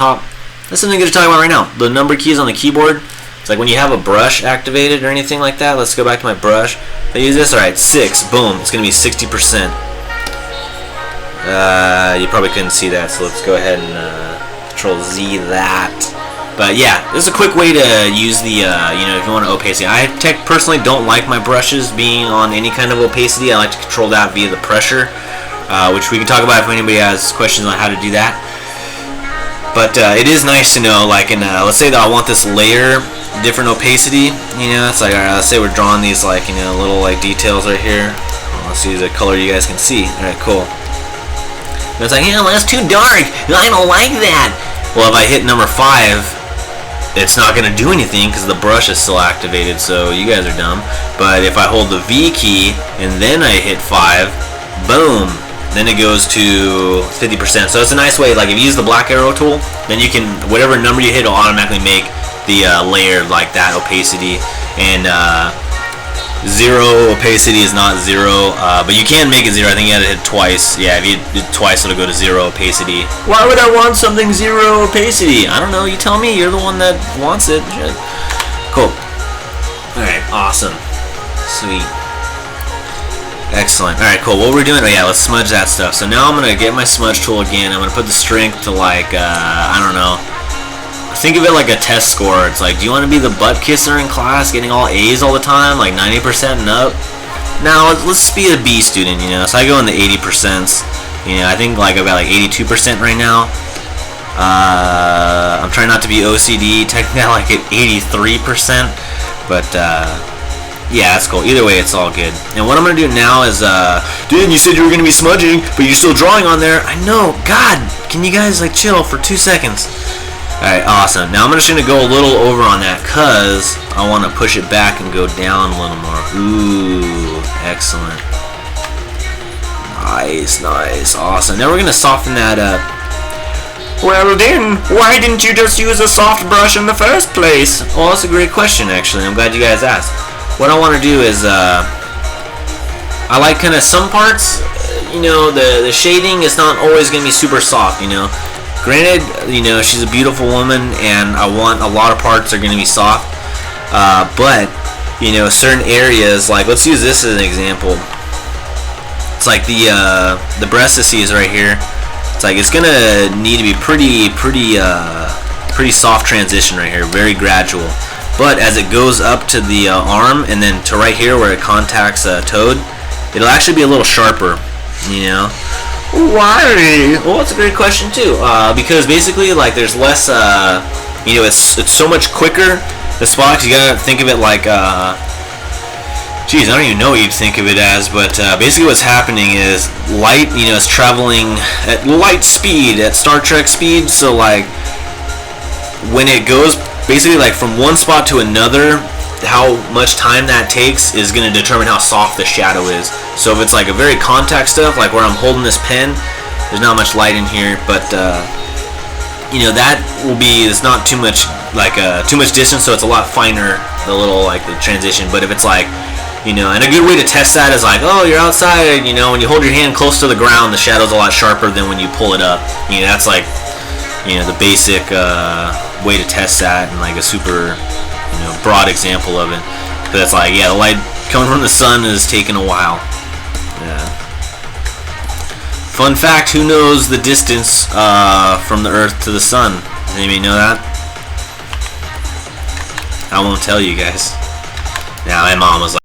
That's something good to talk about right now. The number keys on the keyboard. It's like when you have a brush activated or anything like that. Let's go back to my brush. If I use this, alright, 6, boom, it's going to be 60%. You probably couldn't see that, so let's go ahead and Control Z that. But yeah, this is a quick way to use the, if you want to opacity. I personally don't like my brushes being on any kind of opacity. I like to control that via the pressure, which we can talk about if anybody has questions on how to do that. But it is nice to know, like, let's say that I want this layer different opacity. It's like, alright, let's say we're drawing these, like, little, like, details right here. Let's see the color you guys can see. Alright, cool. And it's like, that's too dark. I don't like that. Well, if I hit number 5, it's not going to do anything because the brush is still activated, so you guys are dumb. But if I hold the V key and then I hit 5, boom, then it goes to 50%. So it's a nice way, like if you use the black arrow tool, then you can, whatever number you hit will automatically make the layer like that opacity. And 0 opacity is not 0, but you can make it 0. I think you had to hit twice. Yeah, if you hit twice, it'll go to 0 opacity. Why would I want something 0 opacity? I don't know. You tell me. You're the one that wants it. Shit. Cool. Alright, awesome. Sweet. Excellent. Alright, cool. What we're doing, oh yeah, let's smudge that stuff. So now I'm going to get my smudge tool again. I'm going to put the strength to like, I don't know. Think of it like a test score. It's like, do you want to be the butt kisser in class, getting all A's all the time, like 90% and up? Now, let's be a B student, So I go in the 80%. I think like I've got like 82% right now. I'm trying not to be OCD. Technically, I like at 83%. But, yeah, that's cool. Either way, it's all good. And what I'm going to do now is, dude, you said you were going to be smudging, but you're still drawing on there. I know. God, can you guys, like, chill for 2 seconds? Alright, awesome. Now I'm just going to go a little over on that because I want to push it back and go down a little more. Ooh, excellent. Nice, nice, awesome. Now we're going to soften that up. Well then, why didn't you just use a soft brush in the first place? Well, that's a great question, actually. I'm glad you guys asked. What I want to do is, I like kind of some parts, the shading is not always going to be super soft, Granted, she's a beautiful woman, and I want a lot of parts are going to be soft. But, certain areas, like let's use this as an example. It's like the breastises right here. It's like it's gonna need to be pretty soft transition right here, very gradual. But as it goes up to the arm and then to right here where it contacts toad, it'll actually be a little sharper, Why? Well, that's a great question too. Because basically, like, there's less. It's so much quicker. The spots, you gotta think of it like. Geez, I don't even know what you'd think of it as, but basically, what's happening is light. Is traveling at light speed, at Star Trek speed. So like, when it goes basically like from one spot to another, how much time that takes is going to determine how soft the shadow is. So if it's like a very contact stuff, like where I'm holding this pen, there's not much light in here, but that will be, it's not too much like too much distance, so it's a lot finer, the little like the transition. But if it's like, and a good way to test that is like, oh, you're outside, when you hold your hand close to the ground, the shadow's a lot sharper than when you pull it up. That's like, the basic way to test that, and like a super broad example of it. But it's like, yeah, the light coming from the sun is taking a while. Yeah. Fun fact, who knows the distance from the Earth to the sun? Does anybody know that? I won't tell you guys. Now, my mom was like,